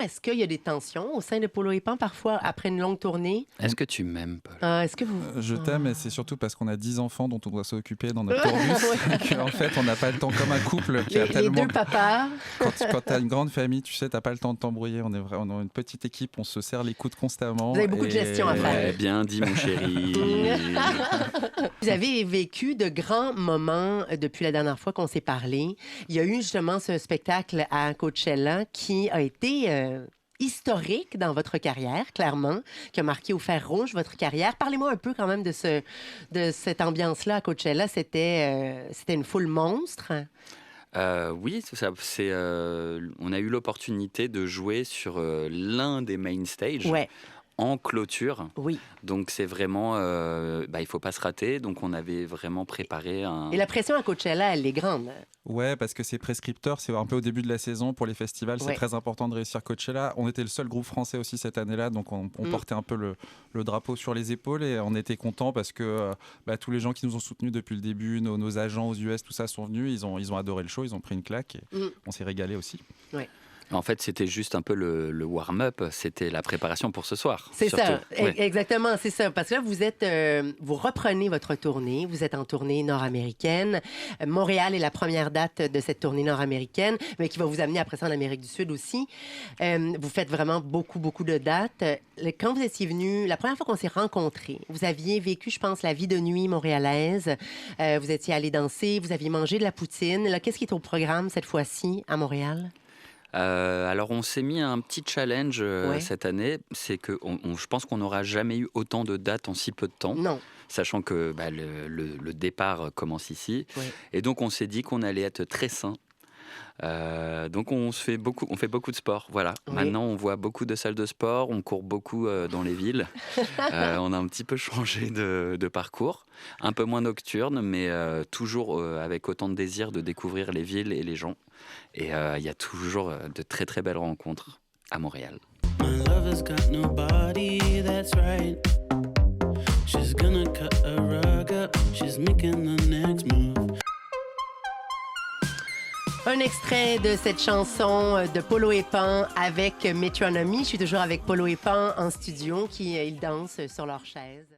Est-ce qu'il y a des tensions au sein de Polo et Pan parfois après une longue tournée? Est-ce que tu m'aimes, Paul? Est-ce que vous... Je t'aime, mais c'est surtout parce qu'on a 10 enfants dont on doit s'occuper dans notre tourbus. En fait, on n'a pas le temps, comme un couple qui a Les tellement... deux papas. Quand tu as une grande famille, tu sais, tu n'as pas le temps de t'embrouiller. On est une petite équipe, on se serre les coudes constamment. Vous avez beaucoup de gestion à faire. Ouais, bien dit, mon chéri. Vous avez vécu de grands moments depuis la dernière fois qu'on s'est parlé. Il y a eu justement ce spectacle à Coachella qui a été historique dans votre carrière, clairement, qui a marqué au fer rouge votre carrière. Parlez-moi un peu quand même de cette ambiance-là à Coachella. C'était une foule monstre. Oui, on a eu l'opportunité de jouer sur l'un des main stage. Ouais. En clôture. Oui. Donc c'est vraiment, il faut pas se rater. Donc on avait vraiment préparé un... Et la pression à Coachella, elle est grande. Ouais, parce que c'est prescripteur, c'est un peu au début de la saison pour les festivals, c'est très important de réussir Coachella. On était le seul groupe français aussi cette année-là, donc on portait un peu le drapeau sur les épaules et on était contents parce que tous les gens qui nous ont soutenus depuis le début, nos agents aux US, tout ça sont venus, ils ont adoré le show, ils ont pris une claque et on s'est régalé aussi. Ouais. En fait, c'était juste un peu le warm-up, c'était la préparation pour ce soir. C'est surtout. ça, Ouais. exactement, c'est ça. Parce que là, vous reprenez votre tournée, vous êtes en tournée nord-américaine. Montréal est la première date de cette tournée nord-américaine, mais qui va vous amener après ça en Amérique du Sud aussi. Vous faites vraiment beaucoup, beaucoup de dates. Quand vous étiez venu, la première fois qu'on s'est rencontrés, vous aviez vécu, je pense, la vie de nuit montréalaise. Vous étiez allé danser, vous aviez mangé de la poutine. Là, qu'est-ce qui est au programme cette fois-ci à Montréal? Alors on s'est mis un petit challenge cette année, c'est que je pense qu'on n'aura jamais eu autant de dates en si peu de temps. Non. Sachant que le départ commence ici. Ouais. Et donc on s'est dit qu'on allait être très sain. Donc on fait beaucoup de sport. Voilà. Oui. Maintenant on voit beaucoup de salles de sport, on court beaucoup dans les villes. On a un petit peu changé de parcours, un peu moins nocturne, mais toujours avec autant de désir de découvrir les villes et les gens. Et il y a toujours de très très belles rencontres à Montréal. My lover's got no body, that's right. She's gonna cut a rug up, she's making the next move. Un extrait de cette chanson de Polo et Pan avec Metronomy. Je suis toujours avec Polo et Pan en studio, ils dansent sur leur chaise.